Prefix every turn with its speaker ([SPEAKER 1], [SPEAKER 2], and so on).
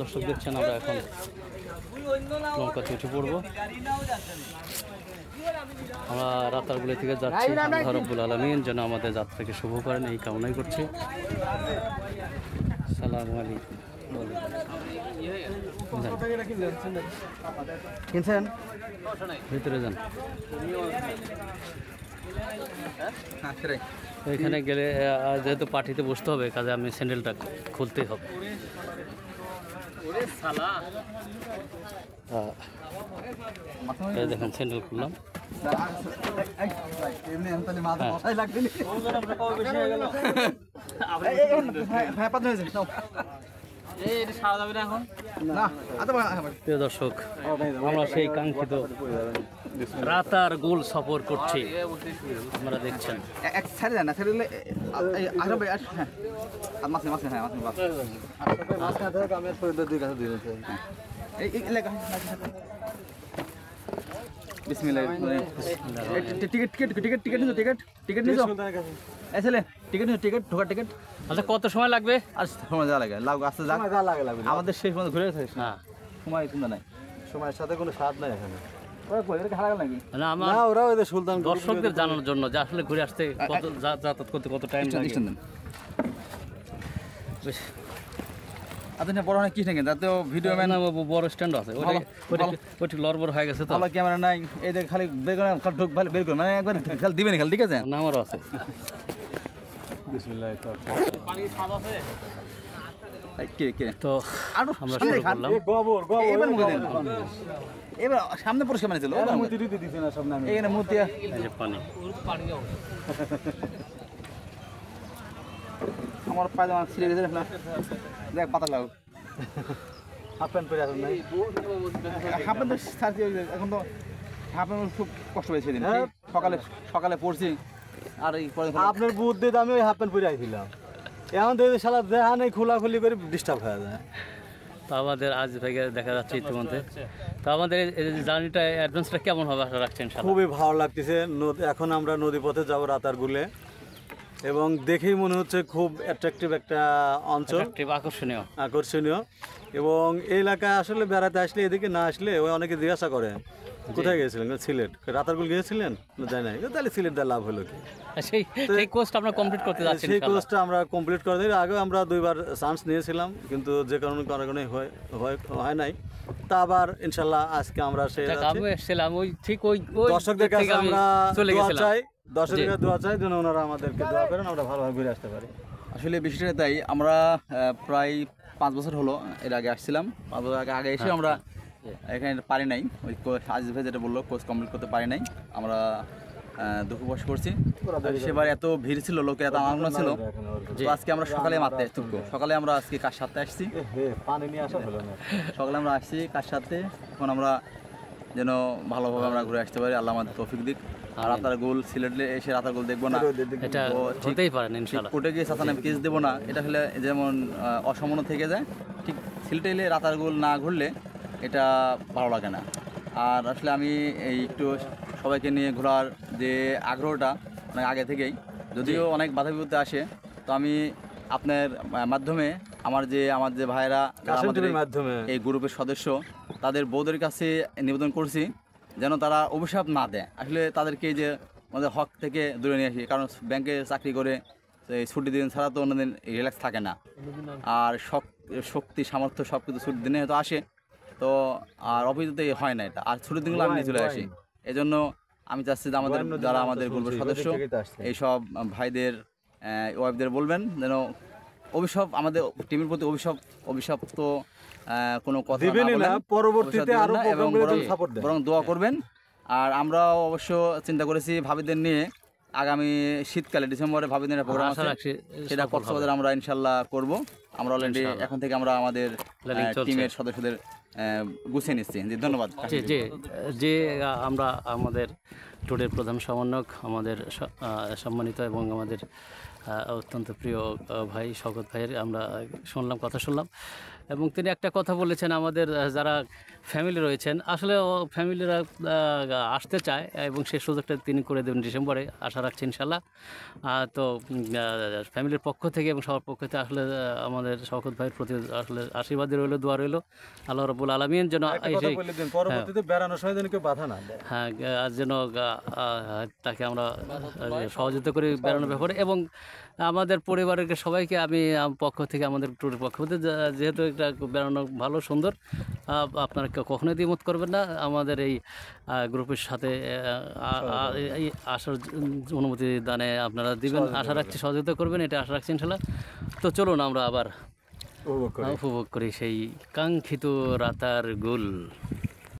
[SPEAKER 1] দর্শক দেখছেন আমরা এখন নৌকাতে উঠে পড়বো। আমরা রাতারগুলি থেকে যাচ্ছি। আল্লাহ রাব্বুল আলামিন যেন আমাদের যাত্রাকে শুভ করেন এই কামনাই করছি। সালামু আলাইকুম।
[SPEAKER 2] কিনছেন
[SPEAKER 1] ভিতরে যান। এখানে গেলে যেহেতু পার্টিতে বসতে হবে, কাজে আমি স্যান্ডেলটা খুলতেই হবে। দেখেন স্যান্ডেল খুললাম। প্রিয় দর্শক, আমরা সেই কাঙ্ক্ষিত রাতারগুল সফর করছি। আপনারা দেখছেন আচ্ছা কত সময় লাগবে?
[SPEAKER 2] সময় যা লাগে আমাদের শেষ পর্যন্ত ঘুরে গেছে না, সময় চিন্তা নাই, সময়ের সাথে কোনো স্বাদ নাই এখানে।
[SPEAKER 1] দর্শকদের জানানোর জন্য যে আসলে ঘুরে আসতে যাতায়াত করতে কত টাইম লাগে।
[SPEAKER 2] আপনি বড় অনেক কিছু নাকি তাতে ভিডিও ম্যান
[SPEAKER 1] বড় স্ট্যান্ড আছে, ওইটি লড়বড় হয়ে গেছে তো।
[SPEAKER 2] আমার ক্যামেরা নাই, এই যে খালি বের করে ঢুক ভালো বের করে মানে একবার খালি দিবেন খালি, ঠিক আছে?
[SPEAKER 1] না আমারও আছে। তো আমরা শুরু করলাম।
[SPEAKER 2] এবার সামনে পরিষ্কার মানে ছিল এখানে মূর্তি
[SPEAKER 1] পানি।
[SPEAKER 2] আমার পায়জামা ছিঁড়ে গেছে না, দেখ পাতা লাগ হাফ প্যান্ট পরে আসুন নাই, হাফ প্যান্ট ছাড়ছি এখন তো হাফ প্যান্ট খুব কষ্ট পেয়েছে দিন। সকালে সকালে পড়ছি আর এই
[SPEAKER 3] আপনার বুদ্ধি আমি ওই হাফ প্যান্ট পরে আইছিলাম, এখন দেখি শালা দেখা নেই, খোলাখুলি করে ডিস্টার্ব হয়ে যায়।
[SPEAKER 1] তো আমাদের আজ থেকে দেখা যাচ্ছে ইতিমধ্যে। তো আমাদের জার্নিটা অ্যাডভেঞ্চারটা কেমন হবে আশা রাখছেন?
[SPEAKER 3] খুবই ভালো লাগতেছে। এখন আমরা নদী পথে যাবো রাতারগুলে, এবং দেখেই মনে হচ্ছে খুব অ্যাট্রাকটিভ একটা অঞ্চল, আকর্ষণীয়। এবং এই এলাকায় আসলে বেড়াতে আসলে, এদিকে না আসলে ওই অনেকে জিজ্ঞাসা করে কোথায় গিয়েছিলেন, সিলেট। রাতারগুল গিয়েছিলেন? যাই নাই। তাহলে সিলেট দেওয়া লাভ হলো কি?
[SPEAKER 1] সেই কোর্সটা আমরা কমপ্লিট করতে যাচ্ছি।
[SPEAKER 3] সেই কোর্সটা আমরা কমপ্লিট করে দিই। আগে আমরা 2বার চান্স নিয়েছিলাম, কিন্তু যে কারণে হয় নাই। তা আবার ইনশাল্লাহ আজকে আমরা দর্শকদের কাছে আমরা দোয়া চাই যেন ওনারা আমাদেরকে দোয়া করেন, আমরা ভালোভাবে ঘুরে আসতে পারি।
[SPEAKER 2] আসলে বিষয়টা তাই, আমরা প্রায় 5 বছর হলো এর আগে আসছিলাম। 5 বছর আগে এসে আমরা এখানে পারি নাই, ওই আজিজ ভাই যেটা বললো কোর্স কমপ্লিট করতে পারি নাই। আমরা দুঃখ প্রকাশ করছি। সেবার এত ভিড় ছিল, লোকের এত আনন্দ ছিল। তো আজকে আমরা সকালে মারতে সকালে আমরা আজকে কাজ সারতে আসছি, সকালে আমরা আসছি কাজ সারতে। এখন আমরা যেন ভালোভাবে আমরা ঘুরে আসতে পারি, আল্লাহ আমাদের তৌফিক দিক। আর রাতারগুল সিলেটে এসে রাতারগুল দেখবো না,
[SPEAKER 1] এটা হতেই পারে না ইনশাআল্লাহ।
[SPEAKER 2] কোর্টে গিয়ে সাসানে কেস দেবো না, এটা হলে যেমন অসম্মান থেকে যায়। ঠিক সিলেটে এলে রাতারগুল না ঘুরলে এটা ভালো লাগে না। আর আসলে আমি এই একটু সবাইকে নিয়ে ঘোরার যে আগ্রহটা অনেক আগে থেকেই, যদিও অনেক বাধা বিপত্তি আসে, তো আমি আপনার মাধ্যমে আমার যে ভাইয়েরা
[SPEAKER 3] মাধ্যমে
[SPEAKER 2] এই গ্রুপের সদস্য, তাদের বউদের কাছে নিবেদন করছি যেন তারা অভিশাপ না দেয়। আসলে তাদেরকে যে আমাদের হক থেকে দূরে নিয়ে আসি, কারণ ব্যাংকে চাকরি করে এই ছুটির দিন ছাড়া তো অন্যদিন রিল্যাক্স থাকে না। আর শক্তি সামর্থ্য সব কিছু ছুটির দিনে হয়তো আসে, তো আর অফিসতে হয় না এটা। আর ছুটির দিনগুলো আমি নিয়ে চলে আসি। এই জন্য আমি চাচ্ছি যে যারা আমাদের গ্রুপের সদস্য, এইসব ভাইদের ওয়াইফদের বলবেন যেন অভিশাপ আমাদের টিমের প্রতি অভিশপ্ত কোনো কথা না, পরবর্তীতে বরং দোয়া করবেন। আর আমরাও অবশ্য চিন্তা করেছি ভাবিদের নিয়ে আগামী শীতকালে ডিসেম্বরে ভাবিদের প্রোগ্রাম আছে, সেটা কক্সবাজারে আমরা ইনশাল্লাহ করব। আমরা অলরেডি এখন থেকে আমরা আমাদের টিমের সদস্যদের গুছিয়ে নিচ্ছি। জি ধন্যবাদ।
[SPEAKER 1] যে আমরা আমাদের ট্যুরের প্রধান সমন্বয়ক আমাদের সম্মানিত এবং আমাদের অত্যন্ত প্রিয় ভাই শওকত ভাইয়ের আমরা কথা শুনলাম। এবং তিনি একটা কথা বলেছেন, আমাদের যারা ফ্যামিলি রয়েছেন, আসলে ফ্যামিলিরা আসতে চায় এবং সেই সুযোগটা তিনি করে দেবেন ডিসেম্বরে, আশা রাখছি ইনশাল্লাহ। তো ফ্যামিলির পক্ষ থেকে এবং সবার পক্ষ থেকে আসলে আমাদের শওকত ভাইয়ের প্রতি আসলে আশীর্বাদ রইল, দোয়া রইল আল্লাহ রাব্বুল আলামিন যেন
[SPEAKER 3] পরবর্তীতে বেড়ানোর সময় যেন কেউ বাধা না দেয়।
[SPEAKER 1] হ্যাঁ, যেন তাকে আমরা সহযোগিতা করি বেড়ানোর ব্যাপারে। এবং আমাদের পরিবারের সবাইকে আমি পক্ষ থেকে, আমাদের ট্যুরের পক্ষ থেকে, যেহেতু একটা বেড়ানো ভালো সুন্দর, আপনারা কখনোই দ্বিমত করবেন না আমাদের এই গ্রুপের সাথে আসার অনুমতি দানে আপনারা দিবেন, আশা রাখছি সহযোগিতা করবেন, এটা আশা রাখছি ইনশাল্লাহ। তো চলুন আমরা আবার উপভোগ করি সেই কাঙ্ক্ষিত রাতারগুল।